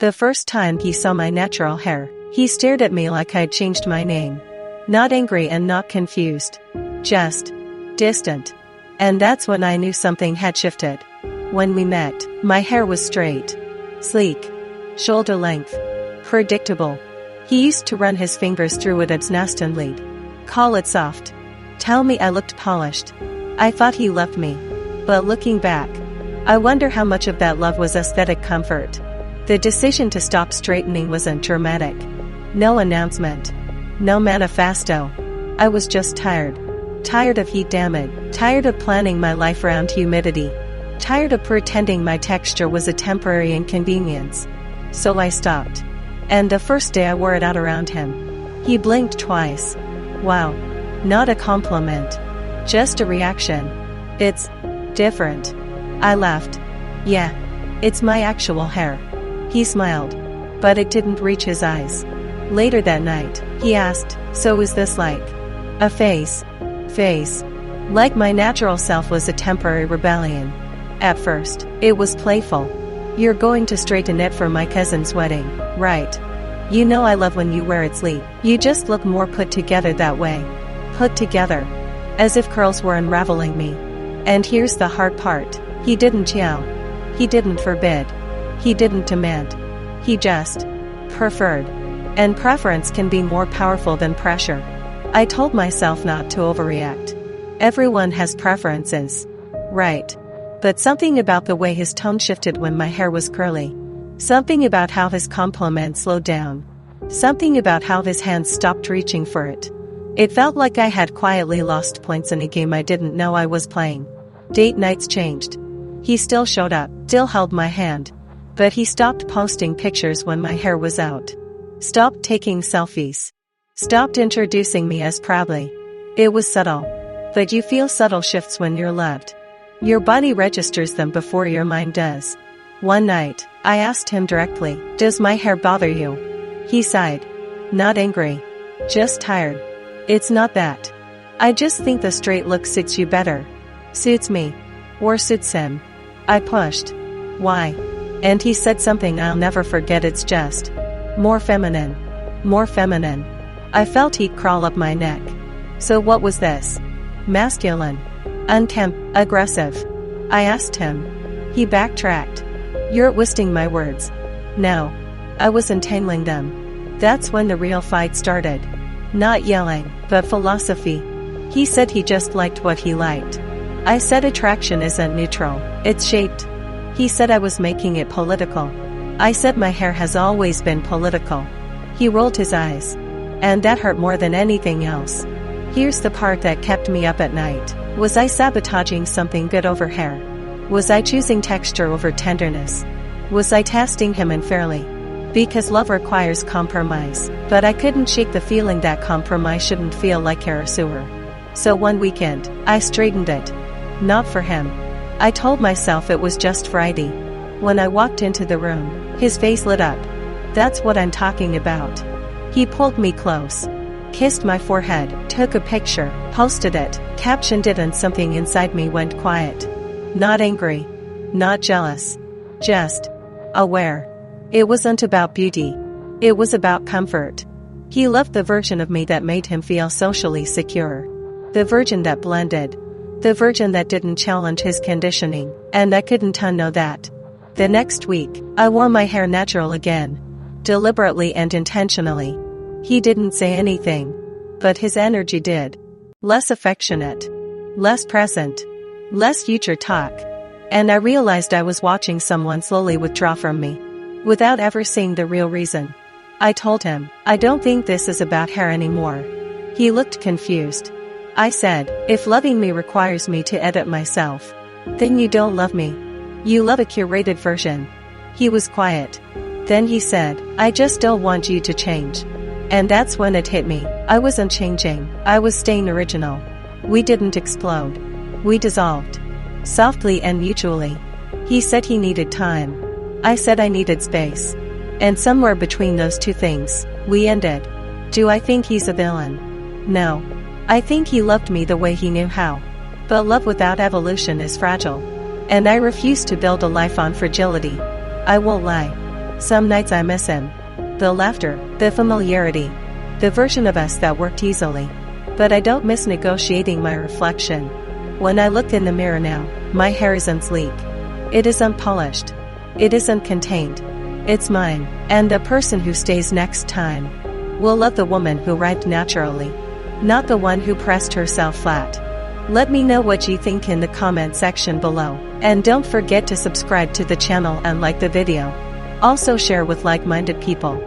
The first time he saw my natural hair, he stared at me like I'd changed my name. Not angry and not confused. Just distant. And that's when I knew something had shifted. When we met, my hair was straight, sleek, shoulder length, predictable. He used to run his fingers through it absently, call it soft, tell me I looked polished. I thought he loved me. But looking back, I wonder how much of that love was aesthetic comfort. The decision to stop straightening wasn't dramatic. No announcement. No manifesto. I was just tired. Tired of heat damage. Tired of planning my life around humidity. Tired of pretending my texture was a temporary inconvenience. So I stopped. And the first day I wore it out around him. He blinked twice. Wow. Not a compliment. Just a reaction. It's different. I laughed. Yeah. It's my actual hair. He smiled. But it didn't reach his eyes. Later that night, he asked, so is this like a phase? Phase. Like my natural self was a temporary rebellion. At first, it was playful. You're going to straighten it for my cousin's wedding, right? You know I love when you wear it sleek. You just look more put together that way. Put together. As if curls were unraveling me. And here's the hard part. He didn't yell. He didn't forbid. He didn't demand. He just preferred. And preference can be more powerful than pressure. I told myself not to overreact. Everyone has preferences. Right. But something about the way his tone shifted when my hair was curly. Something about how his compliment slowed down. Something about how his hands stopped reaching for it. It felt like I had quietly lost points in a game I didn't know I was playing. Date nights changed. He still showed up, still held my hand. But he stopped posting pictures when my hair was out. Stopped taking selfies. Stopped introducing me as proudly. It was subtle. But you feel subtle shifts when you're loved. Your body registers them before your mind does. One night, I asked him directly, does my hair bother you? He sighed. Not angry. Just tired. It's not that. I just think the straight look suits you better. Suits me. Or suits him. I pushed. Why? And he said something I'll never forget. It's just more feminine. More feminine. I felt he'd crawl up my neck. So what was this? Masculine. Unkempt. Aggressive. I asked him. He backtracked. You're twisting my words. No. I was untangling them. That's when the real fight started. Not yelling, but philosophy. He said he just liked what he liked. I said attraction isn't neutral, it's shaped. He said I was making it political. I said my hair has always been political. He rolled his eyes. And that hurt more than anything else. Here's the part that kept me up at night. Was I sabotaging something good over hair? Was I choosing texture over tenderness? Was I testing him unfairly? Because love requires compromise, but I couldn't shake the feeling that compromise shouldn't feel like hair sewer. So one weekend, I straightened it. Not for him. I told myself it was just Friday. When I walked into the room, his face lit up. That's what I'm talking about. He pulled me close, kissed my forehead, took a picture, posted it, captioned it, and something inside me went quiet. Not angry. Not jealous. Just aware. It wasn't about beauty. It was about comfort. He loved the version of me that made him feel socially secure. The version that blended. The version that didn't challenge his conditioning, and I couldn't unknow that. The next week, I wore my hair natural again. Deliberately and intentionally. He didn't say anything. But his energy did. Less affectionate. Less present. Less future talk. And I realized I was watching someone slowly withdraw from me. Without ever seeing the real reason. I told him, I don't think this is about hair anymore. He looked confused. I said, if loving me requires me to edit myself, then you don't love me. You love a curated version. He was quiet. Then he said, I just don't want you to change. And that's when it hit me. I wasn't changing. I was staying original. We didn't explode. We dissolved. Softly and mutually. He said he needed time. I said I needed space. And somewhere between those two things, we ended. Do I think he's a villain? No. I think he loved me the way he knew how. But love without evolution is fragile. And I refuse to build a life on fragility. I won't lie. Some nights I miss him. The laughter, the familiarity. The version of us that worked easily. But I don't miss negotiating my reflection. When I look in the mirror now, my hair isn't sleek. It is unpolished. It isn't contained. It's mine, and the person who stays next time will love the woman who arrived naturally, not the one who pressed herself flat. Let me know what you think in the comment section below, and don't forget to subscribe to the channel and like the video. Also share with like-minded people.